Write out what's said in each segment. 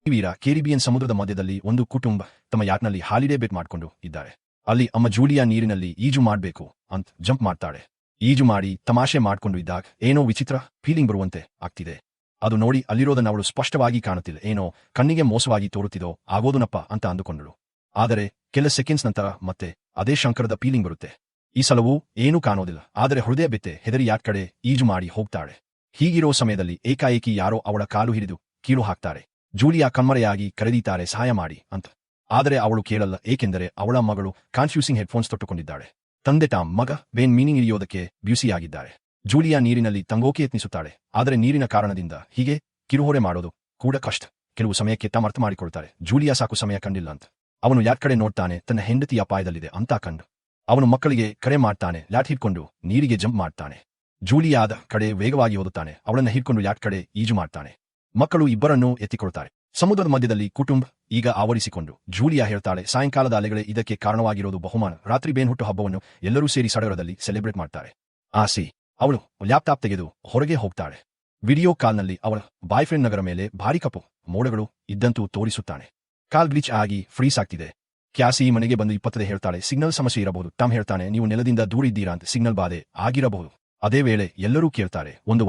ವೀರ Caribbean ಸಮುದ್ರದ ಮಧ್ಯದಲ್ಲಿ ಒಂದು ಕುಟುಂಬ ತಮ್ಮ ಯಾಟ್ನಲ್ಲಿ ಹಾಲಿಡೇ ಬೆಟ್ ಮಾಡ್ಕೊಂಡು ಇದ್ದಾರೆ. ಅಲ್ಲಿ ಅಮ್ಮ ಜೂಲಿಯಾ ನೀರಿನಲ್ಲಿ ಈಜು ಮಾಡ್ಬೇಕು ಅಂತ ಜಂಪ್ ಮಾಡ್ತಾಳೆ. ಈಜು ಮಾಡಿ ತಮಾಷೆ ಮಾಡ್ಕೊಂಡು ಇದ್ದಾಗ ಏನೋ ವಿಚಿತ್ರ ಫೀಲಿಂಗ್ ಬರುವಂತೆ ಆಗ್ತಿದೆ. ಅದು ನೋಡಿ ಅಲ್ಲಿರೋದನ್ನ ಅವಳು ಸ್ಪಷ್ಟವಾಗಿ ಕಾಣುತ್ತಿಲ್ಲ. ಏನೋ ಕಣ್ಣಿಗೆ ಮೋಸವಾಗಿ ತೋರುತ್ತಿದೋ ಆಗೋದುನಪ್ಪ ಅಂತ ಅಂದುಕೊಂಡಳು. ಆದರೆ ಕೆಲ ಸೆಕೆಂಡ್ಸ್ ನಂತರ ಮತ್ತೆ ಅದೇ ಶಂಕರದ ಫೀಲಿಂಗ್ ಬರುತ್ತೆ. ಈ ಸಲವೂ ಏನೂ ಕಾಣೋದಿಲ್ಲ. ಆದರೆ ಹೃದಯ ಬೆತ್ತೆ ಹೆದರಿ ಯಾಟ್ ಕಡೆ ಈಜು ಮಾಡಿ ಹೋಗ್ತಾಳೆ. ಹೀಗಿರೋ ಸಮಯದಲ್ಲಿ ಏಕಾಏಕಿ ಯಾರೋ ಅವಳ ಕಾಲು ಹಿಡಿದು ಕೀಳು ಹಾಕ್ತಾರೆ. ಜೂಲಿಯಾ ಕಣ್ಮರೆಯಾಗಿ ಕರೆದೀತಾರೆ ಸಹಾಯ ಮಾಡಿ ಅಂತ. ಆದರೆ ಅವಳು ಕೇಳಲ್ಲ, ಏಕೆಂದರೆ ಅವಳ ಮಗಳು ಕಾನ್ಫ್ಯೂಸಿಂಗ್ ಹೆಡ್ಫೋನ್ಸ್ ತೊಟ್ಟುಕೊಂಡಿದ್ದಾಳೆ. ತಂದೆ ಟಾಮ್ ಮಗ ಬೇನ್ ಮೀನಿಂಗ್ ಹಿಡಿಯೋದಕ್ಕೆ ಬ್ಯೂಸಿಯಾಗಿದ್ದಾರೆ. ಜೂಲಿಯಾ ನೀರಿನಲ್ಲಿ ತಂಗೋಕೆ ಯತ್ನಿಸುತ್ತಾಳೆ. ಆದರೆ ನೀರಿನ ಕಾರಣದಿಂದ ಹೀಗೆ ಕಿರುಹೊರೆ ಮಾಡೋದು ಕೂಡ ಕಷ್ಟ. ಕೆಲವು ಸಮಯಕ್ಕೆ ಟಾಮ್ ಅರ್ಥ ಮಾಡಿಕೊಳ್ತಾರೆ ಜೂಲಿಯಾ ಸಾಕು ಸಮಯ ಕಂಡಿಲ್ಲ ಅಂತ. ಅವನು ಯಾಟ್ ಕಡೆ ನೋಡ್ತಾನೆ, ತನ್ನ ಹೆಂಡತಿ ಅಪಾಯದಲ್ಲಿದೆ ಅಂತ ಕಂಡು ಅವನು ಮಕ್ಕಳಿಗೆ ಕರೆ ಮಾಡ್ತಾನೆ. ಲ್ಯಾಟ್ ಹಿಡ್ಕೊಂಡು ನೀರಿಗೆ ಜಂಪ್ ಮಾಡ್ತಾನೆ. ಜೂಲಿಯಾದ ಕಡೆ ವೇಗವಾಗಿ ಓದುತ್ತಾನೆ. ಅವಳನ್ನ ಹಿಡ್ಕೊಂಡು ಯಾಟ್ ಕಡೆ ಈಜು ಮಾಡ್ತಾನೆ. ಮಕ್ಕಳು ಇಬ್ಬರನ್ನೂ ಎತ್ತಿಕೊಳ್ತಾರೆ. ಸಮುದ್ರದ ಮಧ್ಯದಲ್ಲಿ ಕುಟುಂಬ ಈಗ ಆವರಿಸಿಕೊಂಡು ಜೂಲಿಯಾ ಹೇಳ್ತಾಳೆ, ಸಾಯಂಕಾಲದ ಅಲೆಗಳೇ ಇದಕ್ಕೆ ಕಾರಣವಾಗಿರೋದು. ಬಹುಮಾನ ರಾತ್ರಿ ಬೇನ್ ಹುಟ್ಟು ಹಬ್ಬವನ್ನು ಎಲ್ಲರೂ ಸೇರಿ ಸಡಗರದಲ್ಲಿ ಸೆಲೆಬ್ರೇಟ್ ಮಾಡ್ತಾರೆ. ಅವಳು ಲ್ಯಾಪ್ಟಾಪ್ ತೆಗೆದು ಹೊರಗೆ ಹೋಗ್ತಾಳೆ. ವಿಡಿಯೋ ಕಾಲ್ನಲ್ಲಿ ಅವಳ ಬಾಯ್ಫ್ರೆಂಡ್ ನಗರ ಮೇಲೆ ಭಾರಿ ಕಪ್ಪು ಮೋಡಗಳು ಇದ್ದಂತೂ ತೋರಿಸುತ್ತಾನೆ. ಕಾಲ್ ಗ್ಲಿಚ್ ಆಗಿ ಫ್ರೀಸ್ ಆಗ್ತಿದೆ. ಕ್ಯಾಸಿ ಮನೆಗೆ ಬಂದು 20 ಹೇಳ್ತಾಳೆ, ಸಿಗ್ನಲ್ ಸಮಸ್ಯೆ ಇರಬಹುದು. ಟಾಮ್ ಹೇಳ್ತಾನೆ, ನೀವು ನೆಲದಿಂದ ದೂರ ಇದ್ದೀರಾ ಅಂತ. ಸಿಗ್ನಲ್ ಬಾಧೆ ಆಗಿರಬಹುದು. ಅದೇ ವೇಳೆ ಎಲ್ಲರೂ ಕೇಳ್ತಾರೆ. ಒಂದು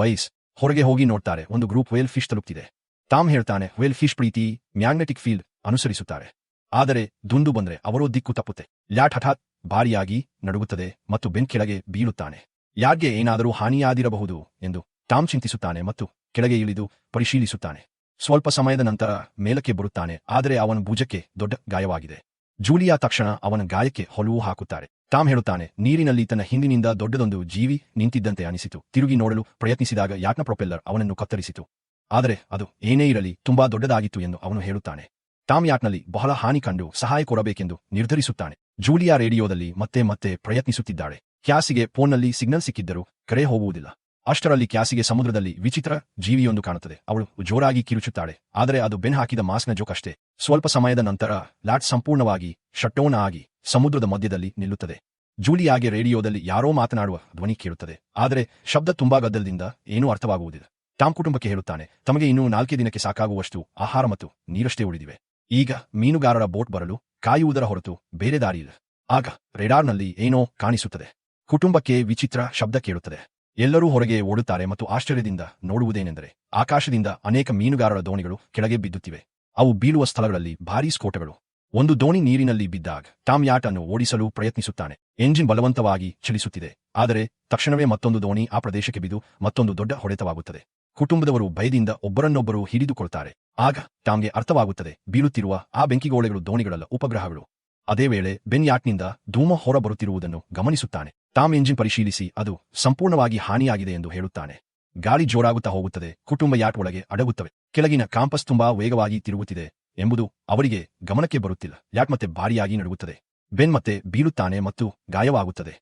ಹೊರಗೆ ಹೋಗಿ ನೋಡ್ತಾರೆ. ಒಂದು ಗ್ರೂಪ್ ವೇಲ್ ಫಿಶ್ ತಲುಪ್ತಿದೆ. ಟಾಮ್ ಹೇಳ್ತಾನೆ, ವೇಲ್ ಫಿಶ್ ಪ್ರೀತಿ ಮ್ಯಾಗ್ನೆಟಿಕ್ ಫೀಲ್ಡ್ ಅನುಸರಿಸುತ್ತಾರೆ. ಆದರೆ ದುಂದು ಬಂದ್ರೆ ಅವರೋ ದಿಕ್ಕು ತಪ್ಪುತ್ತೆ. ಲ್ಯಾಟ್ ಹಠಾತ್ ಭಾರಿಯಾಗಿ ನಡುಗುತ್ತದೆ ಮತ್ತು ಬೆನ್ ಕೆಳಗೆ ಬೀಳುತ್ತಾನೆ. ಯಾರ್ಗೆ ಏನಾದರೂ ಹಾನಿಯಾದಿರಬಹುದು ಎಂದು ಟಾಮ್ ಚಿಂತಿಸುತ್ತಾನೆ ಮತ್ತು ಕೆಳಗೆ ಇಳಿದು ಪರಿಶೀಲಿಸುತ್ತಾನೆ. ಸ್ವಲ್ಪ ಸಮಯದ ನಂತರ ಮೇಲಕ್ಕೆ ಬರುತ್ತಾನೆ. ಆದರೆ ಅವನ ಭುಜಕ್ಕೆ ದೊಡ್ಡ ಗಾಯವಾಗಿದೆ. ಜೂಲಿಯಾ ತಕ್ಷಣ ಅವನ ಗಾಯಕ್ಕೆ ಹೊಲವು ಹಾಕುತ್ತಾರೆ. ಟಾಮ್ ಹೇಳುತ್ತಾನೆ, ನೀರಿನಲ್ಲಿ ತನ್ನ ಹಿಂದಿನಿಂದ ದೊಡ್ಡದೊಂದು ಜೀವಿ ನಿಂತಿದ್ದಂತೆ ಅನಿಸಿತು. ತಿರುಗಿ ನೋಡಲು ಪ್ರಯತ್ನಿಸಿದಾಗ ಯಾಟ್ನ ಪ್ರೊಪೆಲ್ಲರ್ ಅವನನ್ನು ಕತ್ತರಿಸಿತು. ಆದರೆ ಅದು ಏನೇ ಇರಲಿ ತುಂಬಾ ದೊಡ್ಡದಾಗಿತ್ತು ಎಂದು ಅವನು ಹೇಳುತ್ತಾನೆ. ಟಾಮ್ ಯಾಟ್ನಲ್ಲಿ ಬಹಳ ಹಾನಿ ಕಂಡು ಸಹಾಯ ಕೊಡಬೇಕೆಂದು ನಿರ್ಧರಿಸುತ್ತಾನೆ. ಜೂಲಿಯಾ ರೇಡಿಯೋದಲ್ಲಿ ಮತ್ತೆ ಪ್ರಯತ್ನಿಸುತ್ತಿದ್ದಾಳೆ. ಕ್ಯಾಸಿಗೆ ಫೋನ್ನಲ್ಲಿ ಸಿಗ್ನಲ್ ಸಿಕ್ಕಿದ್ದರೂ ಕರೆ ಹೋಗುವುದಿಲ್ಲ. ಅಷ್ಟರಲ್ಲಿ ಕ್ಯಾಸಿಗೆ ಸಮುದ್ರದಲ್ಲಿ ವಿಚಿತ್ರ ಜೀವಿಯೊಂದು ಕಾಣುತ್ತದೆ. ಅವಳು ಜೋರಾಗಿ ಕಿರುಚುತ್ತಾಳೆ. ಆದರೆ ಅದು ಬೆನ್ ಹಾಕಿದ ಮಾಸ್ಕ್ನ ಜೋಕ್ ಅಷ್ಟೇ. ಸ್ವಲ್ಪ ಸಮಯದ ನಂತರ ಲ್ಯಾಟ್ ಸಂಪೂರ್ಣವಾಗಿ ಶಟ್ಟೌನ್ ಆಗಿ ಸಮುದ್ರದ ಮಧ್ಯದಲ್ಲಿ ನಿಲ್ಲುತ್ತದೆ. ಜೂಲಿಯಾಗೆ ರೇಡಿಯೋದಲ್ಲಿ ಯಾರೋ ಮಾತನಾಡುವ ಧ್ವನಿ ಕೇಳುತ್ತದೆ. ಆದರೆ ಶಬ್ದ ತುಂಬಾ ಗದ್ದಲದಿಂದ ಏನೂ ಅರ್ಥವಾಗುವುದಿಲ್ಲ. ಟಾಮ್ ಕುಟುಂಬಕ್ಕೆ ಹೇಳುತ್ತಾನೆ, ತಮಗೆ ಇನ್ನೂ 4 ದಿನಕ್ಕೆ ಸಾಕಾಗುವಷ್ಟು ಆಹಾರ ಮತ್ತು ನೀರಷ್ಟೇ ಉಳಿದಿವೆ. ಈಗ ಮೀನುಗಾರರ ಬೋಟ್ ಬರಲು ಕಾಯುವುದರ ಹೊರತು ಬೇರೆ ದಾರಿಯಿಲ್ಲ. ಆಗ ರೇಡಾರ್ನಲ್ಲಿ ಏನೋ ಕಾಣಿಸುತ್ತದೆ. ಕುಟುಂಬಕ್ಕೆ ವಿಚಿತ್ರ ಶಬ್ದ ಕೇಳುತ್ತದೆ. ಎಲ್ಲರೂ ಹೊರಗೆ ಓಡುತ್ತಾರೆ ಮತ್ತು ಆಶ್ಚರ್ಯದಿಂದ ನೋಡುವುದೇನೆಂದರೆ ಆಕಾಶದಿಂದ ಅನೇಕ ಮೀನುಗಾರರ ದೋಣಿಗಳು ಕೆಳಗೆ ಬಿದ್ದುತ್ತಿವೆ. ಅವು ಬೀಳುವ ಸ್ಥಳಗಳಲ್ಲಿ ಭಾರೀ ಸ್ಫೋಟಗಳು. ಒಂದು ದೋಣಿ ನೀರಿನಲ್ಲಿ ಬಿದ್ದಾಗ ಟಾಮ್ ಯಾಟ್ ಅನ್ನು ಓಡಿಸಲು ಪ್ರಯತ್ನಿಸುತ್ತಾನೆ. ಎಂಜಿನ್ ಬಲವಂತವಾಗಿ ಚಲಿಸುತ್ತಿದೆ. ಆದರೆ ತಕ್ಷಣವೇ ಮತ್ತೊಂದು ದೋಣಿ ಆ ಪ್ರದೇಶಕ್ಕೆ ಬಿದ್ದು ಮತ್ತೊಂದು ದೊಡ್ಡ ಹೊಡೆತವಾಗುತ್ತದೆ. ಕುಟುಂಬದವರು ಭಯದಿಂದ ಒಬ್ಬರನ್ನೊಬ್ಬರು ಹಿಡಿದುಕೊಳ್ತಾರೆ. ಆಗ ಟಾಮ್ಗೆ ಅರ್ಥವಾಗುತ್ತದೆ, ಬೀಳುತ್ತಿರುವ ಆ ಬೆಂಕಿಗೋಳೆಗಳು ದೋಣಿಗಳಲ್ಲ, ಉಪಗ್ರಹಗಳು. ಅದೇ ವೇಳೆ ಬೆನ್ ಯಾಟ್ನಿಂದ ಧೂಮ ಹೊರ ಬರುತ್ತಿರುವುದನ್ನು ಗಮನಿಸುತ್ತಾನೆ. ಟಾಮ್ ಎಂಜಿನ್ ಪರಿಶೀಲಿಸಿ ಅದು ಸಂಪೂರ್ಣವಾಗಿ ಹಾನಿಯಾಗಿದೆ ಎಂದು ಹೇಳುತ್ತಾನೆ. ಗಾಳಿ ಜೋರಾಗುತ್ತಾ ಹೋಗುತ್ತದೆ. ಕುಟುಂಬ ಯಾಟ್ ಒಳಗೆ ಅಡಗುತ್ತವೆ. ಕೆಳಗಿನ ಕಾಂಪಸ್ ತುಂಬಾ ವೇಗವಾಗಿ ತಿರುಗುತ್ತಿದೆ ಎಂಬುದು ಅವರಿಗೆ ಗಮನಕ್ಕೆ ಬರುತ್ತಿಲ್ಲ. ಯಾಟ್ ಮತ್ತೆ ಭಾರಿಯಾಗಿ ನಡುಗುತ್ತದೆ. ಬೆನ್ ಮತ್ತೆ ಬೀಳುತ್ತಾನೆ ಮತ್ತು ಗಾಯವಾಗುತ್ತದೆ.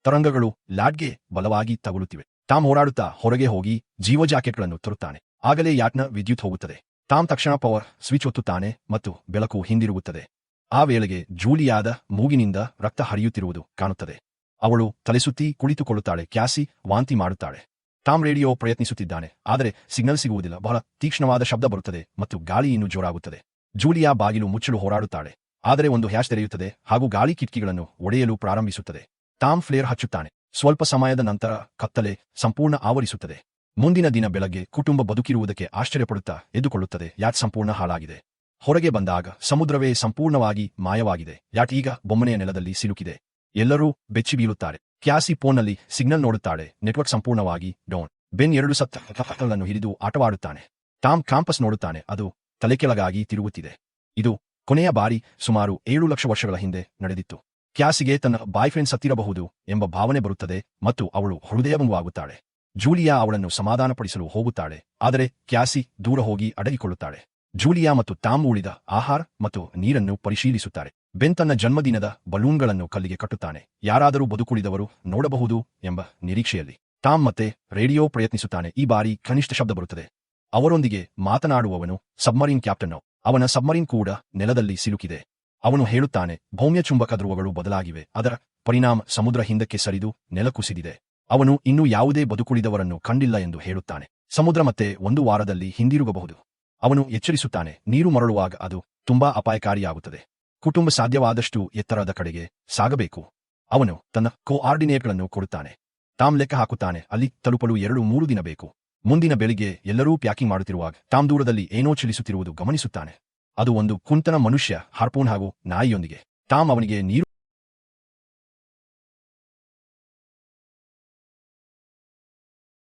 ತರಂಗಗಳು ಲ್ಯಾಟ್ಗೆ ಬಲವಾಗಿ ತಗುಲುತ್ತಿವೆ. ಟಾಮ್ ಹೋರಾಡುತ್ತಾ ಹೊರಗೆ ಹೋಗಿ ಜೀವ ಜಾಕೆಟ್ಗಳನ್ನು ತರುತ್ತಾನೆ. ಆಗಲೇ ಯಾಟ್ನ ವಿದ್ಯುತ್ ಹೋಗುತ್ತದೆ. ಟಾಮ್ ತಕ್ಷಣ ಪವರ್ ಸ್ವಿಚ್ ಒತ್ತುತ್ತಾನೆ ಮತ್ತು ಬೆಳಕು ಹಿಂದಿರುಗುತ್ತದೆ. ಆ ವೇಳೆಗೆ ಜೂಲಿಯಾದ ಮೂಗಿನಿಂದ ರಕ್ತ ಹರಿಯುತ್ತಿರುವುದು ಕಾಣುತ್ತದೆ. ಅವಳು ತಲೆಸುತ್ತಿ ಕುಳಿತುಕೊಳ್ಳುತ್ತಾಳೆ. ಕ್ಯಾಸಿ ವಾಂತಿ ಮಾಡುತ್ತಾಳೆ. ಟಾಮ್ ರೇಡಿಯೋ ಪ್ರಯತ್ನಿಸುತ್ತಿದ್ದಾನೆ. ಆದರೆ ಸಿಗ್ನಲ್ ಸಿಗುವುದಿಲ್ಲ. ಬಹಳ ತೀಕ್ಷ್ಣವಾದ ಶಬ್ದ ಬರುತ್ತದೆ ಮತ್ತು ಗಾಳಿ ಇನ್ನೂ ಜೋರಾಗುತ್ತದೆ. ಜೂಲಿಯಾ ಬಾಗಿಲು ಮುಚ್ಚಲು ಹೋರಾಡುತ್ತಾಳೆ. ಆದರೆ ಒಂದು ಹ್ಯಾಶ್ ತೆರೆಯುತ್ತದೆ ಹಾಗೂ ಗಾಳಿ ಕಿಟಕಿಗಳನ್ನು ಒಡೆಯಲು ಪ್ರಾರಂಭಿಸುತ್ತದೆ. ಟಾಮ್ ಫ್ಲೇರ್ ಹಚ್ಚುತ್ತಾನೆ. ಸ್ವಲ್ಪ ಸಮಯದ ನಂತರ ಕತ್ತಲೆ ಸಂಪೂರ್ಣ ಆವರಿಸುತ್ತದೆ. ಮುಂದಿನ ದಿನ ಬೆಳಗ್ಗೆ ಕುಟುಂಬ ಬದುಕಿರುವುದಕ್ಕೆ ಆಶ್ಚರ್ಯಪಡುತ್ತಾ ಎದ್ದುಕೊಳ್ಳುತ್ತದೆ. ಯಾಟ್ ಸಂಪೂರ್ಣ ಹಾಳಾಗಿದೆ. ಹೊರಗೆ ಬಂದಾಗ ಸಮುದ್ರವೇ ಸಂಪೂರ್ಣವಾಗಿ ಮಾಯವಾಗಿದೆ. ಯಾಟ್ ಈಗ ಬೊಮ್ಮನೆಯ ನೆಲದಲ್ಲಿ ಸಿಲುಕಿದೆ. ಎಲ್ಲರೂ ಬೆಚ್ಚಿ ಬೀಳುತ್ತಾರೆ. ಕ್ಯಾಸಿ ಫೋನ್ನಲ್ಲಿ ಸಿಗ್ನಲ್ ನೋಡುತ್ತಾಳೆ. ನೆಟ್ವರ್ಕ್ ಸಂಪೂರ್ಣವಾಗಿ ಡೌನ್. ಬೆನ್ 2 ಸತ್ತ ಹಿಡಿದು ಆಟವಾಡುತ್ತಾನೆ. ಟಾಮ್ ಕಾಂಪಸ್ ನೋಡುತ್ತಾನೆ. ಅದು ತಲೆಕೆಳಗಾಗಿ ತಿರುಗುತ್ತಿದೆ. ಇದು ಕೊನೆಯ ಬಾರಿ ಸುಮಾರು 7 ಲಕ್ಷ ವರ್ಷಗಳ ಹಿಂದೆ ನಡೆದಿತ್ತು. ಕ್ಯಾಸಿಗೆ ತನ್ನ ಬಾಯ್ಫ್ರೆಂಡ್ ಸತ್ತಿರಬಹುದು ಎಂಬ ಭಾವನೆ ಬರುತ್ತದೆ ಮತ್ತು ಅವಳು ಹೃದಯಭಂಗವಾಗುತ್ತಾಳೆ. ಜೂಲಿಯಾ ಅವಳನ್ನು ಸಮಾಧಾನಪಡಿಸಲು ಹೋಗುತ್ತಾಳೆ. ಆದರೆ ಕ್ಯಾಸಿ ದೂರ ಹೋಗಿ ಅಡಗಿಕೊಳ್ಳುತ್ತಾಳೆ. ಜೂಲಿಯಾ ಮತ್ತು ಟಾಮ್ ಉಳಿದ ಆಹಾರ ಮತ್ತು ನೀರನ್ನು ಪರಿಶೀಲಿಸುತ್ತಾರೆ. ಬೆನ್ ತನ್ನ ಜನ್ಮದಿನದ ಬಲೂನ್ಗಳನ್ನು ಕಲ್ಲಿಗೆ ಕಟ್ಟುತ್ತಾನೆ. ಯಾರಾದರೂ ಬದುಕುಳಿದವರು ನೋಡಬಹುದು ಎಂಬ ನಿರೀಕ್ಷೆಯಲ್ಲಿ. ಟಾಮ್ ಮತ್ತೆ ರೇಡಿಯೋ ಪ್ರಯತ್ನಿಸುತ್ತಾನೆ. ಈ ಬಾರಿ ಕನಿಷ್ಠ ಶಬ್ದ ಬರುತ್ತದೆ. ಅವರೊಂದಿಗೆ ಮಾತನಾಡುವವನು ಸಬ್ಮರೀನ್ ಕ್ಯಾಪ್ಟನ್. ಅವನ ಸಬ್ಮರೀನ್ ಕೂಡ ನೆಲದಲ್ಲಿ ಸಿಲುಕಿದೆ. ಅವನು ಹೇಳುತ್ತಾನೆ, ಭೌಮ್ಯ ಚುಂಬಕ ಧ್ರುವಗಳು ಬದಲಾಗಿವೆ. ಅದರ ಪರಿಣಾಮ ಸಮುದ್ರ ಹಿಂದಕ್ಕೆ ಸರಿದು ನೆಲ ಕುಸಿದಿದೆ. ಅವನು ಇನ್ನೂ ಯಾವುದೇ ಬದುಕುಳಿದವರನ್ನು ಕಂಡಿಲ್ಲ ಎಂದು ಹೇಳುತ್ತಾನೆ. ಸಮುದ್ರ ಮತ್ತೆ 1 ವಾರದಲ್ಲಿ ಹಿಂದಿರುಗಬಹುದು. ಅವನು ಎಚ್ಚರಿಸುತ್ತಾನೆ, ನೀರು ಮರಳುವಾಗ ಅದು ತುಂಬಾ ಅಪಾಯಕಾರಿಯಾಗುತ್ತದೆ. ಕುಟುಂಬ ಸಾಧ್ಯವಾದಷ್ಟು ಎತ್ತರದ ಕಡೆಗೆ ಸಾಗಬೇಕು. ಅವನು ತನ್ನ ಕೋಆರ್ಡಿನೇಟ್ಗಳನ್ನು ಕೊಡುತ್ತಾನೆ. ತಾಮ್ ಲೆಕ್ಕ ಹಾಕುತ್ತಾನೆ, ಅಲ್ಲಿ ತಲುಪಲು 2-3 ದಿನ ಬೇಕು. ಮುಂದಿನ ಬೆಳಿಗ್ಗೆ ಎಲ್ಲರೂ ಪ್ಯಾಕಿಂಗ್ ಮಾಡುತ್ತಿರುವಾಗ ತಾಮ್ ದೂರದಲ್ಲಿ ಏನೋ ಚಲಿಸುತ್ತಿರುವುದು ಗಮನಿಸುತ್ತಾನೆ. ಅದು ಒಂದು ಕುಂಟನ ಮನುಷ್ಯ ಹಾರ್ಪೂನ್ ಹಾಗೂ ನಾಯಿಯೊಂದಿಗೆ. ತಾಮ್ ಅವನಿಗೆ ನೀರು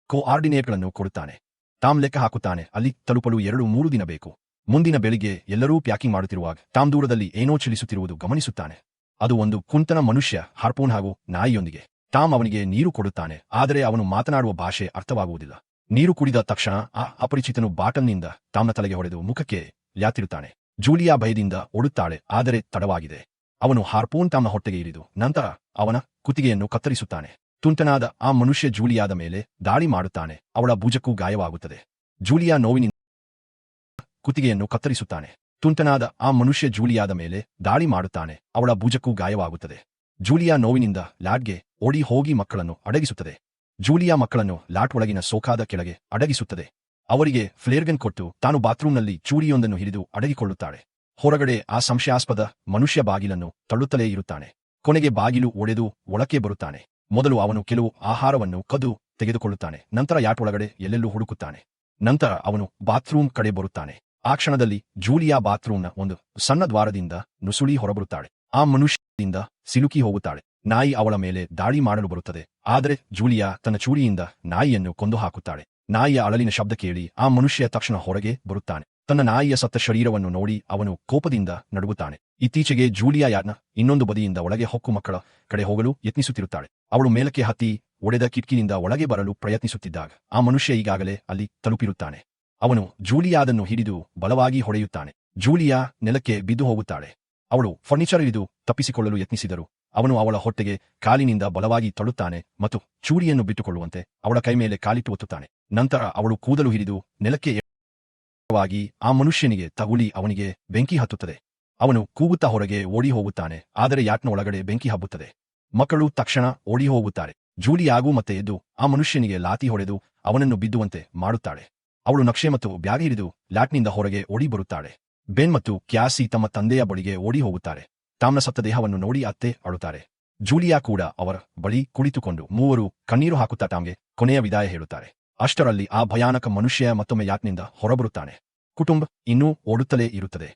ಕೋಆರ್ಡಿನೇಟ್ಗಳನ್ನು ಕೊಡುತ್ತಾನೆ. ತಾಮ್ ಲೆಕ್ಕ ಹಾಕುತ್ತಾನೆ, ಅಲ್ಲಿ ತಲುಪಲು 2-3 ದಿನ ಬೇಕು. ಮುಂದಿನ ಬೆಳಿಗ್ಗೆ ಎಲ್ಲರೂ ಪ್ಯಾಕಿಂಗ್ ಮಾಡುತ್ತಿರುವಾಗ ತಾಮ್ ದೂರದಲ್ಲಿ ಏನೋ ಚಲಿಸುತ್ತಿರುವುದು ಗಮನಿಸುತ್ತಾನೆ. ಅದು ಒಂದು ಕುಂಟನ ಮನುಷ್ಯ ಹಾರ್ಪೂನ್ ಹಾಗೂ ನಾಯಿಯೊಂದಿಗೆ. ತಾಮ್ ಅವನಿಗೆ ನೀರು ಕೊಡುತ್ತಾನೆ, ಆದರೆ ಅವನು ಮಾತನಾಡುವ ಭಾಷೆ ಅರ್ಥವಾಗುವುದಿಲ್ಲ. ನೀರು ಕುಡಿದ ತಕ್ಷಣ ಆ ಅಪರಿಚಿತನು ಬಾಟಲ್ನಿಂದ ತಾಮ್ನ ತಲೆಗೆ ಹೊಡೆದು ಮುಖಕ್ಕೆ ಲ್ಯಾತಿರುತ್ತಾನೆ. ಜೂಲಿಯಾ ಭಯದಿಂದ ಓಡುತ್ತಾಳೆ, ಆದರೆ ತಡವಾಗಿದೆ. ಅವನು ಹಾರ್ಪೂನ್ ತಾಮ್ನ ಹೊಟ್ಟೆಗೆ ಇರಿದು ನಂತರ ಅವನ ಕುತ್ತಿಗೆಯನ್ನು ಕತ್ತರಿಸುತ್ತಾನೆ. ತುಂಟನಾದ ಆ ಮನುಷ್ಯ ಜೂಲಿಯಾದ ಮೇಲೆ ದಾಳಿ ಮಾಡುತ್ತಾನೆ. ಅವಳ ಭುಜಕ್ಕೂ ಗಾಯವಾಗುತ್ತದೆ. ಜೂಲಿಯಾ ನೋವಿನಿಂದ ಕುತ್ತಿಗೆಯನ್ನು ಕತ್ತರಿಸುತ್ತಾನೆ. ತುಂಟನಾದ ಆ ಮನುಷ್ಯ ಜೂಲಿಯಾದ ಮೇಲೆ ದಾಳಿ ಮಾಡುತ್ತಾನೆ. ಅವಳ ಭುಜಕ್ಕೂ ಗಾಯವಾಗುತ್ತದೆ. ಜೂಲಿಯಾ ನೋವಿನಿಂದ ಲ್ಯಾಟ್ಗೆ ಓಡಿ ಹೋಗಿ ಮಕ್ಕಳನ್ನು ಅಡಗಿಸುತ್ತದೆ. ಜೂಲಿಯಾ ಮಕ್ಕಳನ್ನು ಲ್ಯಾಟ್ ಒಳಗಿನ ಸೋಕಾದ ಕೆಳಗೆ ಅಡಗಿಸುತ್ತದೆ. ಅವರಿಗೆ ಫ್ಲೇರ್ಗನ್ ಕೊಟ್ಟು ತಾನು ಬಾತ್ರೂಮ್ನಲ್ಲಿ ಚೂರಿಯೊಂದನ್ನು ಹಿಡಿದು ಅಡಗಿಕೊಳ್ಳುತ್ತಾಳೆ. ಹೊರಗಡೆ ಆ ಸಂಶಯಾಸ್ಪದ ಮನುಷ್ಯ ಬಾಗಿಲನ್ನು ತಳ್ಳುತ್ತಲೇ ಇರುತ್ತಾನೆ. ಕೊನೆಗೆ ಬಾಗಿಲು ಒಡೆದು ಒಳಕ್ಕೆ ಬರುತ್ತಾನೆ. ಮೊದಲು ಅವನು ಕೆಲವು ಆಹಾರವನ್ನು ಕದ್ದು ತೆಗೆದುಕೊಳ್ಳುತ್ತಾನೆ. ನಂತರ ಯಾಟ್ ಒಳಗಡೆ ಎಲ್ಲೆಲ್ಲೂ ಹುಡುಕುತ್ತಾನೆ. ನಂತರ ಅವನು ಬಾತ್ರೂಮ್ ಕಡೆ ಬರುತ್ತಾನೆ. ಆ ಕ್ಷಣದಲ್ಲಿ ಜೂಲಿಯಾ ಬಾತ್ರೂಮ್ನ ಒಂದು ಸಣ್ಣ ದ್ವಾರದಿಂದ ನುಸುಳಿ ಹೊರಬರುತ್ತಾಳೆ. ಆ ಮನುಷ್ಯದಿಂದ ಸಿಲುಕಿ ಹೋಗುತ್ತಾಳೆ. ನಾಯಿ ಅವಳ ಮೇಲೆ ದಾಳಿ ಮಾಡಲು ಬರುತ್ತದೆ. ಆದರೆ ಜೂಲಿಯಾ ತನ್ನ ಚೂರಿಯಿಂದ ನಾಯಿಯನ್ನು ಕೊಂದು ಹಾಕುತ್ತಾಳೆ. ನಾಯಿಯ ಅಳಲಿನ ಶಬ್ದ ಕೇಳಿ ಆ ಮನುಷ್ಯ ತಕ್ಷಣ ಹೊರಗೆ ಬರುತ್ತಾನೆ. ತನ್ನ ನಾಯಿಯ ಸತ್ತ ಶರೀರವನ್ನು ನೋಡಿ ಅವನು ಕೋಪದಿಂದ ನಡುಗುತ್ತಾನೆ. ಇತ್ತೀಚೆಗೆ ಜೂಲಿಯಾ ಯಾಟ್ನ ಇನ್ನೊಂದು ಬದಿಯಿಂದ ಒಳಗೆ ಹೊಕ್ಕು ಮಕ್ಕಳ ಕಡೆ ಹೋಗಲು ಯತ್ನಿಸುತ್ತಿರುತ್ತಾಳೆ. ಅವಳು ಮೇಲಕ್ಕೆ ಹತ್ತಿ ಒಡೆದ ಕಿಟಕಿನಿಂದ ಒಳಗೆ ಬರಲು ಪ್ರಯತ್ನಿಸುತ್ತಿದ್ದಾಗ ಆ ಮನುಷ್ಯ ಈಗಾಗಲೇ ಅಲ್ಲಿ ತಲುಪಿರುತ್ತಾನೆ. ಅವನು ಜೂಲಿಯಾದನ್ನು ಹಿಡಿದು ಬಲವಾಗಿ ಹೊಡೆಯುತ್ತಾನೆ. ಜೂಲಿಯಾ ನೆಲಕ್ಕೆ ಬಿದ್ದು ಹೋಗುತ್ತಾಳೆ. ಅವಳು ಫರ್ನಿಚರ್ ಹಿಡಿದು ತಪ್ಪಿಸಿಕೊಳ್ಳಲು ಯತ್ನಿಸಿದರು. ಅವನು ಅವಳ ಹೊಟ್ಟೆಗೆ ಕಾಲಿನಿಂದ ಬಲವಾಗಿ ತಳ್ಳುತ್ತಾನೆ ಮತ್ತು ಚೂರಿಯನ್ನು ಬಿಟ್ಟುಕೊಳ್ಳುವಂತೆ ಅವಳ ಕೈ ಮೇಲೆ ಕಾಲಿಟ್ಟು ಒತ್ತುತ್ತಾನೆ. ನಂತರ ಅವಳು ಕೂದಲು ಹಿಡಿದು ನೆಲಕ್ಕೆ ವಾಗಿ ಆ ಮನುಷ್ಯನಿಗೆ ತಗುಲಿ ಅವನಿಗೆ ಬೆಂಕಿ ಹತ್ತುತ್ತದೆ. ಅವನು ಕೂಗುತ್ತಾ ಹೊರಗೆ ಓಡಿ ಹೋಗುತ್ತಾನೆ. ಆದರೆ ಯಾಟ್ನ ಒಳಗಡೆ ಬೆಂಕಿ ಹಬ್ಬುತ್ತದೆ. ಮಕ್ಕಳು ತಕ್ಷಣ ಓಡಿ ಹೋಗುತ್ತಾರೆ. ಜೂಲಿಯಾಗೂ ಮತ್ತೆ ಎದ್ದು ಆ ಮನುಷ್ಯನಿಗೆ ಲಾತಿ ಹೊಡೆದು ಅವನನ್ನು ಬಿದ್ದುವಂತೆ ಮಾಡುತ್ತಾಳೆ. ಅವಳು ನಕ್ಷೆ ಮತ್ತು ಬ್ಯಾಗ್ ಹಿಡಿದು ಲ್ಯಾಟ್ನಿಂದ ಹೊರಗೆ ಓಡಿ ಬರುತ್ತಾಳೆ. ಬೆನ್ ಮತ್ತು ಕ್ಯಾಸಿ ತಮ್ಮ ತಂದೆಯ ಬಳಿಗೆ ಓಡಿ ಹೋಗುತ್ತಾರೆ. ತಾಮ್ನ ಸತ್ತ ದೇಹವನ್ನು ನೋಡಿ ಅತ್ತೆ ಅಳುತ್ತಾರೆ. ಜೂಲಿಯಾ ಕೂಡ ಅವರ ಬಳಿ ಕುಳಿತುಕೊಂಡು ಮೂವರು ಕಣ್ಣೀರು ಹಾಕುತ್ತಾ ಟಾಮ್ಗೆ ಕೊನೆಯ ವಿದಾಯ ಹೇಳುತ್ತಾರೆ. ಅಷ್ಟರಲ್ಲಿ ಆ ಭಯಾನಕ ಮನುಷ್ಯ ಮತ್ತೊಮ್ಮೆ ಯಾಟ್ನಿಂದ ಹೊರಬರುತ್ತಾನೆ. ಕುಟುಂಬ ಇನ್ನೂ ಓಡುತ್ತಲೇ ಇರುತ್ತದೆ.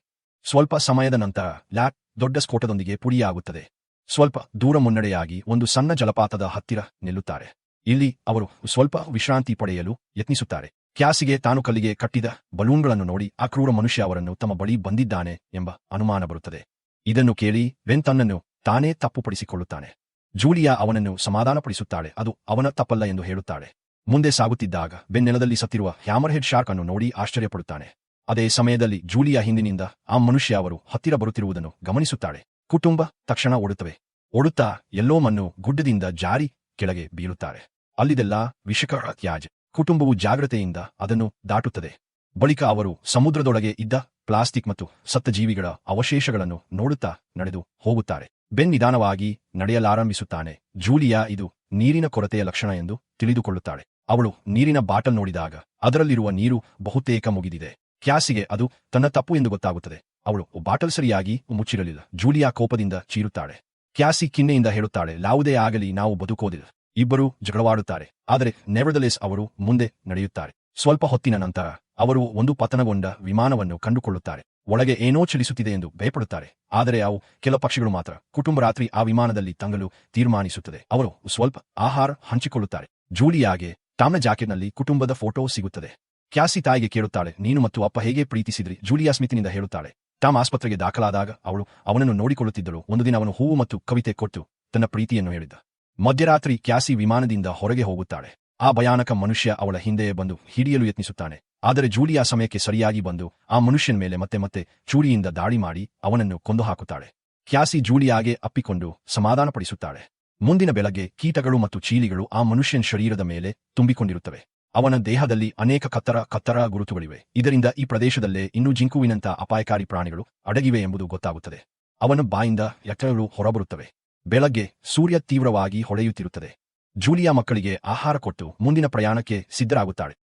ಸ್ವಲ್ಪ ಸಮಯದ ನಂತರ ಲ್ಯಾಟ್ ದೊಡ್ಡ ಸ್ಫೋಟದೊಂದಿಗೆ ಪುಡಿಯಾಗುತ್ತದೆ. ಸ್ವಲ್ಪ ದೂರ ಮುನ್ನಡೆಯಾಗಿ ಒಂದು ಸಣ್ಣ ಜಲಪಾತದ ಹತ್ತಿರ ನಿಲ್ಲುತ್ತಾರೆ. ಇಲ್ಲಿ ಅವರು ಸ್ವಲ್ಪ ವಿಶ್ರಾಂತಿ ಪಡೆಯಲು ಯತ್ನಿಸುತ್ತಾರೆ. ಕ್ಯಾಸಿಗೆ ತಾನು ಕಲ್ಲಿಗೆ ಕಟ್ಟಿದ ಬಲೂನ್ಗಳನ್ನು ನೋಡಿ ಆ ಕ್ರೂರ ಮನುಷ್ಯ ಅವರನ್ನು ತಮ್ಮ ಬಳಿ ಬಂದಿದ್ದಾನೆ ಎಂಬ ಅನುಮಾನ ಬರುತ್ತದೆ. ಇದನ್ನು ಕೇಳಿ ಬೆನ್ ತನ್ನನ್ನು ತಾನೇ ತಪ್ಪುಪಡಿಸಿಕೊಳ್ಳುತ್ತಾನೆ. ಜೂಲಿಯಾ ಅವನನ್ನು ಸಮಾಧಾನಪಡಿಸುತ್ತಾಳೆ. ಅದು ಅವನ ತಪ್ಪಲ್ಲ ಎಂದು ಹೇಳುತ್ತಾಳೆ. ಮುಂದೆ ಸಾಗುತ್ತಿದ್ದಾಗ ಬೆನ್ ನೆಲದಲ್ಲಿ ಸತ್ತಿರುವ ಹ್ಯಾಮರ್ಹೆಡ್ ಶಾರ್ಕ್ ಅನ್ನು ನೋಡಿ ಆಶ್ಚರ್ಯಪಡುತ್ತಾನೆ. ಅದೇ ಸಮಯದಲ್ಲಿ ಜೂಲಿಯಾ ಹಿಂದಿನಿಂದ ಆ ಮನುಷ್ಯ ಅವರು ಹತ್ತಿರ ಬರುತ್ತಿರುವುದನ್ನು ಗಮನಿಸುತ್ತಾಳೆ. ಕುಟುಂಬ ತಕ್ಷಣ ಓಡುತ್ತವೆ. ಓಡುತ್ತಾ ಎಲ್ಲೋ ಮಣ್ಣು ಗುಡ್ಡದಿಂದ ಜಾರಿ ಕೆಳಗೆ ಬೀಳುತ್ತಾರೆ. ಅಲ್ಲಿದೆಲ್ಲ ವಿಷಕರ ತ್ಯಾಜ್ಯ. ಕುಟುಂಬವು ಜಾಗ್ರತೆಯಿಂದ ಅದನ್ನು ದಾಟುತ್ತದೆ. ಬಳಿಕ ಅವರು ಸಮುದ್ರದೊಳಗೆ ಇದ್ದ ಪ್ಲಾಸ್ಟಿಕ್ ಮತ್ತು ಸತ್ತ ಜೀವಿಗಳ ಅವಶೇಷಗಳನ್ನು ನೋಡುತ್ತಾ ನಡೆದು ಹೋಗುತ್ತಾರೆ. ಬೆನ್ ನಿಧಾನವಾಗಿ ನಡೆಯಲಾರಂಭಿಸುತ್ತಾನೆ. ಜೂಲಿಯಾ ಇದು ನೀರಿನ ಕೊರತೆಯ ಲಕ್ಷಣ ಎಂದು ತಿಳಿದುಕೊಳ್ಳುತ್ತಾಳೆ. ಅವಳು ನೀರಿನ ಬಾಟಲ್ ನೋಡಿದಾಗ ಅದರಲ್ಲಿರುವ ನೀರು ಬಹುತೇಕ ಮುಗಿದಿದೆ. ಕ್ಯಾಸಿಗೆ ಅದು ತನ್ನ ತಪ್ಪು ಎಂದು ಗೊತ್ತಾಗುತ್ತದೆ. ಅವಳು ಬಾಟಲ್ ಸರಿಯಾಗಿ ಮುಚ್ಚಿರಲಿಲ್ಲ. ಜೂಲಿಯಾ ಕೋಪದಿಂದ ಚೀರುತ್ತಾಳೆ. ಕ್ಯಾಸಿ ಕಿನ್ನೆಯಿಂದ ಹೇಳುತ್ತಾಳೆ, ಯಾವುದೇ ಆಗಲಿ ನಾವು ಬದುಕೋದಿಲ್ಲ. ಇಬ್ಬರು ಜಗಳವಾಡುತ್ತಾರೆ. ಆದರೆ ನೆವರ್ದಲೆಸ್ ಅವರು ಮುಂದೆ ನಡೆಯುತ್ತಾರೆ. ಸ್ವಲ್ಪ ಹೊತ್ತಿನ ನಂತರ ಅವರು ಒಂದು ಪತನಗೊಂಡ ವಿಮಾನವನ್ನು ಕಂಡುಕೊಳ್ಳುತ್ತಾರೆ. ಒಳಗೆ ಏನೋ ಚಲಿಸುತ್ತಿದೆ ಎಂದು ಭಯಪಡುತ್ತಾರೆ. ಆದರೆ ಅವು ಕೆಲ ಪಕ್ಷಿಗಳು ಮಾತ್ರ. ಕುಟುಂಬ ರಾತ್ರಿ ಆ ವಿಮಾನದಲ್ಲಿ ತಂಗಲು ತೀರ್ಮಾನಿಸುತ್ತದೆ. ಅವರು ಸ್ವಲ್ಪ ಆಹಾರ ಹಂಚಿಕೊಳ್ಳುತ್ತಾರೆ. ಜೂಲಿಯಾಗೆ ತಾಮ್ನ ಜಾಕೆಟ್ನಲ್ಲಿ ಕುಟುಂಬದ ಫೋಟೋ ಸಿಗುತ್ತದೆ. ಕ್ಯಾಸಿ ತಾಯಿಗೆ ಕೇಳುತ್ತಾಳೆ, ನೀನು ಮತ್ತು ಅಪ್ಪ ಹೇಗೆ ಪ್ರೀತಿಸಿದ್ರಿ? ಜೂಲಿಯಾ ಸ್ಮಿತ್ನಿಂದ ಹೇಳುತ್ತಾಳೆ, ಟಾಮ್ ಆಸ್ಪತ್ರೆಗೆ ದಾಖಲಾದಾಗ ಅವಳು ಅವನನ್ನು ನೋಡಿಕೊಳ್ಳುತ್ತಿದ್ದಳು. ಒಂದು ದಿನ ಅವನು ಹೂವು ಮತ್ತು ಕವಿತೆ ಕೊಟ್ಟು ತನ್ನ ಪ್ರೀತಿಯನ್ನು ಹೇಳಿದ್ದ. ಮಧ್ಯರಾತ್ರಿ ಕ್ಯಾಸಿ ವಿಮಾನದಿಂದ ಹೊರಗೆ ಹೋಗುತ್ತಾಳೆ. ಆ ಭಯಾನಕ ಮನುಷ್ಯ ಅವಳ ಹಿಂದೆಯೇ ಬಂದು ಹಿಡಿಯಲು ಯತ್ನಿಸುತ್ತಾನೆ. ಆದರೆ ಜೂಲಿಯಾ ಸಮಯಕ್ಕೆ ಸರಿಯಾಗಿ ಬಂದು ಆ ಮನುಷ್ಯನ ಮೇಲೆ ಮತ್ತೆ ಚೂರಿಯಿಂದ ದಾಳಿ ಮಾಡಿ ಅವನನ್ನು ಕೊಂದು ಹಾಕುತ್ತಾಳೆ. ಕ್ಯಾಸಿ ಜೂಲಿಯಾಗೆ ಅಪ್ಪಿಕೊಂಡು ಸಮಾಧಾನಪಡಿಸುತ್ತಾಳೆ. ಮುಂದಿನ ಬೆಳಗ್ಗೆ ಕೀಟಗಳು ಮತ್ತು ಚೀಲಿಗಳು ಆ ಮನುಷ್ಯನ ಶರೀರದ ಮೇಲೆ ತುಂಬಿಕೊಂಡಿರುತ್ತವೆ. ಅವನ ದೇಹದಲ್ಲಿ ಅನೇಕ ಕತ್ತರ ಗುರುತುಗಳಿವೆ. ಇದರಿಂದ ಈ ಪ್ರದೇಶದಲ್ಲೇ ಇನ್ನೂ ಜಿಂಕುವಿನಂಥ ಅಪಾಯಕಾರಿ ಪ್ರಾಣಿಗಳು ಅಡಗಿವೆ ಎಂಬುದು ಗೊತ್ತಾಗುತ್ತದೆ. ಅವನ ಬಾಯಿಂದ ಎಕ್ಕಗಳು ಹೊರಬರುತ್ತವೆ. ಬೆಳಗ್ಗೆ ಸೂರ್ಯ ತೀವ್ರವಾಗಿ ಹೊಳೆಯುತ್ತಿರುತ್ತದೆ. ಜೂಲಿಯಾ ಮಕ್ಕಳಿಗೆ ಆಹಾರ ಕೊಟ್ಟು ಮುಂದಿನ ಪ್ರಯಾಣಕ್ಕೆ ಸಿದ್ಧರಾಗುತ್ತಾಳೆ.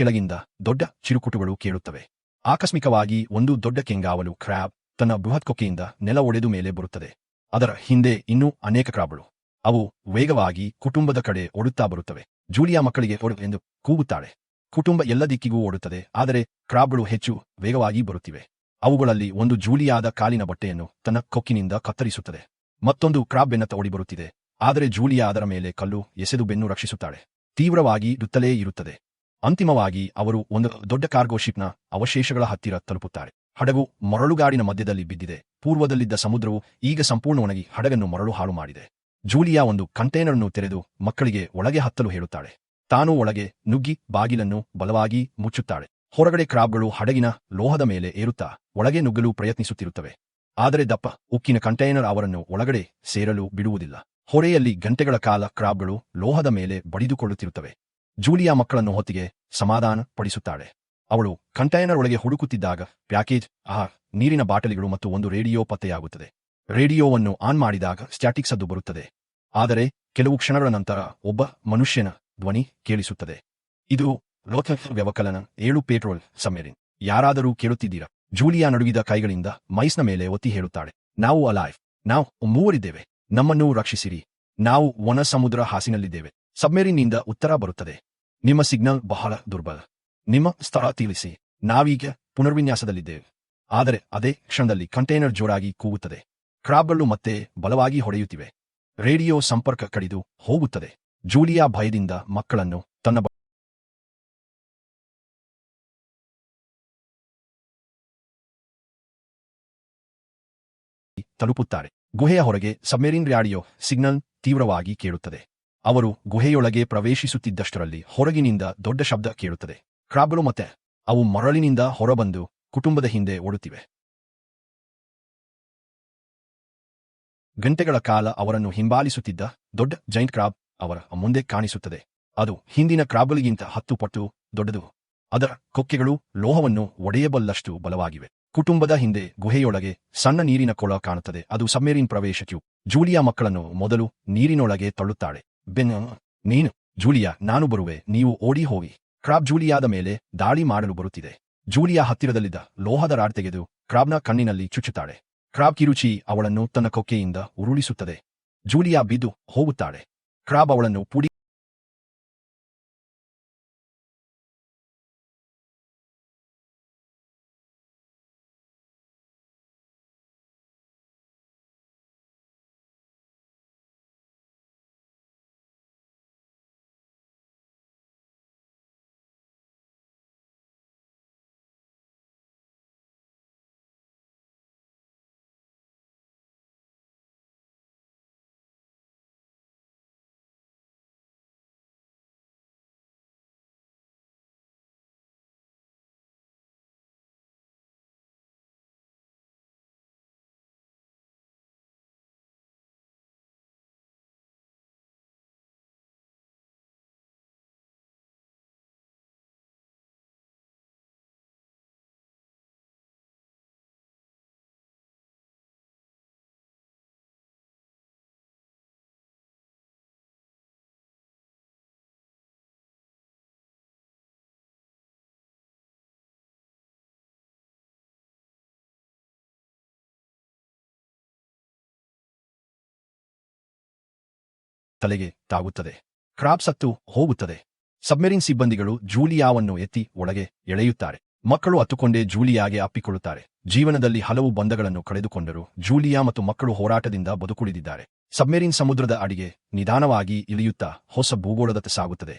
ಕೆಳಗಿಂದ ದೊಡ್ಡ ಚಿರುಕುಟುಗಳು ಕೇಳುತ್ತವೆ. ಆಕಸ್ಮಿಕವಾಗಿ ಒಂದು ದೊಡ್ಡ ಕೆಂಗಾವಲು ಕ್ರ್ಯಾಬ್ ತನ್ನ ಬೃಹತ್ ಕೊಕ್ಕೆಯಿಂದ ನೆಲ ಒಡೆದು ಮೇಲೆ ಬರುತ್ತದೆ. ಅದರ ಹಿಂದೆ ಇನ್ನೂ ಅನೇಕ ಕ್ರಾಬ್ಗಳು. ಅವು ವೇಗವಾಗಿ ಕುಟುಂಬದ ಕಡೆ ಓಡುತ್ತಾ ಬರುತ್ತವೆ. ಜೂಲಿಯಾ ಮಕ್ಕಳಿಗೆ ಹೊಡು ಎಂದು ಕೂಗುತ್ತಾಳೆ. ಕುಟುಂಬ ಎಲ್ಲ ದಿಕ್ಕಿಗೂ ಓಡುತ್ತದೆ, ಆದರೆ ಕ್ರಾಬ್ಗಳು ಹೆಚ್ಚು ವೇಗವಾಗಿ ಬರುತ್ತಿವೆ. ಅವುಗಳಲ್ಲಿ ಒಂದು ಜೂಲಿಯಾದ ಕಾಲಿನ ಬಟ್ಟೆಯನ್ನು ತನ್ನ ಕೊಕ್ಕಿನಿಂದ ಕತ್ತರಿಸುತ್ತದೆ. ಮತ್ತೊಂದು ಕ್ರಾಬ್ ಬೆನ್ನತ್ತ ಓಡಿಬರುತ್ತಿದೆ, ಆದರೆ ಜೂಲಿಯಾ ಅದರ ಮೇಲೆ ಕಲ್ಲು ಎಸೆದು ಬೆನ್ನು ರಕ್ಷಿಸುತ್ತಾಳೆ. ತೀವ್ರವಾಗಿ ರುತ್ತಲೇ ಇರುತ್ತದೆ. ಅಂತಿಮವಾಗಿ ಅವರು ಒಂದು ದೊಡ್ಡ ಕಾರ್ಗೋ ಶಿಪ್ನ ಅವಶೇಷಗಳ ಹತ್ತಿರ ತಲುಪುತ್ತಾರೆ. ಹಡಗು ಮರಳುಗಾಡಿನ ಮಧ್ಯದಲ್ಲಿ ಬಿದ್ದಿದೆ. ಪೂರ್ವದಲ್ಲಿದ್ದ ಸಮುದ್ರವು ಈಗ ಸಂಪೂರ್ಣ ಒಣಗಿ ಹಡಗನ್ನು ಮರಳು ಹಾಳು ಮಾಡಿದೆ. ಜೂಲಿಯಾ ಒಂದು ಕಂಟೈನರ್ನ್ನು ತೆರೆದು ಮಕ್ಕಳಿಗೆ ಒಳಗೆ ಹತ್ತಲು ಹೇಳುತ್ತಾಳೆ. ತಾನು ಒಳಗೆ ನುಗ್ಗಿ ಬಾಗಿಲನ್ನು ಬಲವಾಗಿ ಮುಚ್ಚುತ್ತಾಳೆ. ಹೊರಗಡೆ ಕ್ರಾಬ್ಗಳು ಹಡಗಿನ ಲೋಹದ ಮೇಲೆ ಏರುತ್ತಾ ಒಳಗೆ ನುಗ್ಗಲು ಪ್ರಯತ್ನಿಸುತ್ತಿರುತ್ತವೆ. ಆದರೆ ದಪ್ಪ ಉಕ್ಕಿನ ಕಂಟೈನರ್ ಅವರನ್ನು ಒಳಗಡೆ ಸೇರಲು ಬಿಡುವುದಿಲ್ಲ. ಹೊರೆಯಲ್ಲಿ ಗಂಟೆಗಳ ಕಾಲ ಕ್ರಾಬ್ಗಳು ಲೋಹದ ಮೇಲೆ ಬಡಿದುಕೊಳ್ಳುತ್ತಿರುತ್ತವೆ. ಜೂಲಿಯಾ ಮಕ್ಕಳನ್ನು ಹೊತ್ತಿಗೆ ಸಮಾಧಾನ ಪಡಿಸುತ್ತಾಳೆ. ಅವಳು ಕಂಟೈನರ್ ಒಳಗೆ ಹುಡುಕುತ್ತಿದ್ದಾಗ ಪ್ಯಾಕೇಜ್, ಆಹಾರ, ನೀರಿನ ಬಾಟಲಿಗಳು ಮತ್ತು ಒಂದು ರೇಡಿಯೋ ಪತ್ತೆಯಾಗುತ್ತದೆ. ರೇಡಿಯೋವನ್ನು ಆನ್ ಮಾಡಿದಾಗ ಸ್ಟ್ಯಾಟಿಕ್ ಸದ್ದು ಬರುತ್ತದೆ. ಆದರೆ ಕೆಲವು ಕ್ಷಣಗಳ ನಂತರ ಒಬ್ಬ ಮನುಷ್ಯನ ಧ್ವನಿ ಕೇಳಿಸುತ್ತದೆ. ಇದು ಲೋಥರ್ ವ್ಯವಕಲನ 7 ಪೆಟ್ರೋಲ್ ಸಬ್ಮೆರಿನ್. ಯಾರಾದರೂ ಕೇಳುತ್ತಿದ್ದೀರಾ? ಜೂಲಿಯಾ ನಡುವಿದ ಕೈಗಳಿಂದ ಮೈಸ್ನ ಮೇಲೆ ಒತ್ತಿ ಹೇಳುತ್ತಾಳೆ. ನಾವು ಅಲೈವ್. ನಾವು ಮೂವರಿದ್ದೇವೆ. ನಮ್ಮನ್ನು ರಕ್ಷಿಸಿರಿ. ನಾವು ಒಣ ಸಮುದ್ರ ಹಾಸಿನಲ್ಲಿದ್ದೇವೆ. ಸಬ್ಮೆರಿನ್ನಿಂದ ಉತ್ತರ ಬರುತ್ತದೆ. ನಿಮ್ಮ ಸಿಗ್ನಲ್ ಬಹಳ ದುರ್ಬಲ. ನಿಮ್ಮ ಸ್ಥಳ ತಿಳಿಸಿ. ನಾವೀಗ ಪುನರ್ವಿನ್ಯಾಸದಲ್ಲಿದ್ದೇವೆ. ಆದರೆ ಅದೇ ಕ್ಷಣದಲ್ಲಿ ಕಂಟೈನರ್ ಜೋರಾಗಿ ಕೂಗುತ್ತದೆ. ಕ್ರಾಬ್ಗಳು ಮತ್ತೆ ಬಲವಾಗಿ ಹೊಡೆಯುತ್ತಿವೆ. ರೇಡಿಯೋ ಸಂಪರ್ಕ ಕಡಿದು ಹೋಗುತ್ತದೆ. ಜೂಲಿಯಾ ಭಯದಿಂದ ಮಕ್ಕಳನ್ನು ತನ್ನ ತಲುಪುತ್ತಾರೆ. ಗುಹೆಯ ಹೊರಗೆ ಸಬ್ಮೆರಿನ್ ರೇಡಿಯೋ ಸಿಗ್ನಲ್ ತೀವ್ರವಾಗಿ ಕೇಳುತ್ತದೆ. ಅವರು ಗುಹೆಯೊಳಗೆ ಪ್ರವೇಶಿಸುತ್ತಿದ್ದಷ್ಟರಲ್ಲಿ ಹೊರಗಿನಿಂದ ದೊಡ್ಡ ಶಬ್ದ ಕೇಳುತ್ತದೆ. ಕ್ರಾಬ್ಗಳು ಮತ್ತೆ ಅವು ಮರಳಿನಿಂದ ಹೊರಬಂದು ಕುಟುಂಬದ ಹಿಂದೆ ಓಡುತ್ತಿವೆ. ಗಂಟೆಗಳ ಕಾಲ ಅವರನ್ನು ಹಿಂಬಾಲಿಸುತ್ತಿದ್ದ ದೊಡ್ಡ ಜೈಂಟ್ ಕ್ರಾಬ್ ಅವರ ಮುಂದೆ ಕಾಣಿಸುತ್ತದೆ. ಅದು ಹಿಂದಿನ ಕ್ರಾಬ್ಗಳಿಗಿಂತ 10 ಪಟ್ಟು ದೊಡ್ಡದು. ಅದರ ಕೊಕ್ಕೆಗಳು ಲೋಹವನ್ನು ಒಡೆಯಬಲ್ಲಷ್ಟು ಬಲವಾಗಿವೆ. ಕುಟುಂಬದ ಹಿಂದೆ ಗುಹೆಯೊಳಗೆ ಸಣ್ಣ ನೀರಿನ ಕೊಳ ಕಾಣುತ್ತದೆ. ಅದು ಸಬ್ಮೆರಿನ್ ಪ್ರವೇಶ ಟ್ಯೂಬ್. ಜೂಲಿಯಾ ಮಕ್ಕಳನ್ನು ಮೊದಲು ನೀರಿನೊಳಗೆ ತಳ್ಳುತ್ತಾಳೆ. ಬೆನ್, ನೀನು. ಜೂಲಿಯಾ, ನಾನು ಬರುವೆ, ನೀವು ಓಡಿ ಹೋಗಿ. ಕ್ರಾಬ್ ಜೂಲಿಯಾದ ಮೇಲೆ ದಾಳಿ ಮಾಡಲು ಬರುತ್ತಿದೆ. ಜೂಲಿಯಾ ಹತ್ತಿರದಲ್ಲಿದ್ದ ಲೋಹದ ರಾಡ್ ತೆಗೆದು ಕ್ರಾಬ್ನ ಕಣ್ಣಿನಲ್ಲಿ ಚುಚ್ಚುತ್ತಾಳೆ. ಕ್ರಾಬ್ ಕಿರುಚಿ ಅವಳನ್ನು ತನ್ನ ಕೊಕ್ಕೆಯಿಂದ ಉರುಳಿಸುತ್ತದೆ. ಜೂಲಿಯಾ ಬಿದ್ದು ಹೋಗುತ್ತಾಳೆ. ಕ್ರಾಬ್ ಅವಳನ್ನು ಪುಡಿ ತಲೆಗೆ ತಾಗುತ್ತದೆ. ಕ್ರಾಬ್ ಸತ್ತು ಹೋಗುತ್ತದೆ. ಸಬ್ಮೆರಿನ್ ಸಿಬ್ಬಂದಿಗಳು ಜೂಲಿಯಾವನ್ನು ಎತ್ತಿ ಒಳಗೆ ಎಳೆಯುತ್ತಾರೆ. ಮಕ್ಕಳು ಹತ್ತುಕೊಂಡೇ ಜೂಲಿಯಾಗೆ ಅಪ್ಪಿಕೊಳ್ಳುತ್ತಾರೆ. ಜೀವನದಲ್ಲಿ ಹಲವು ಬಂಧಗಳನ್ನು ಕಳೆದುಕೊಂಡರು. ಜೂಲಿಯಾ ಮತ್ತು ಮಕ್ಕಳು ಹೋರಾಟದಿಂದ ಬದುಕುಳಿದಿದ್ದಾರೆ. ಸಬ್ಮೆರಿನ್ ಸಮುದ್ರದ ಅಡಿಗೆ ನಿಧಾನವಾಗಿ ಇಳಿಯುತ್ತಾ ಹೊಸ ಭೂಗೋಳದತ್ತ ಸಾಗುತ್ತದೆ.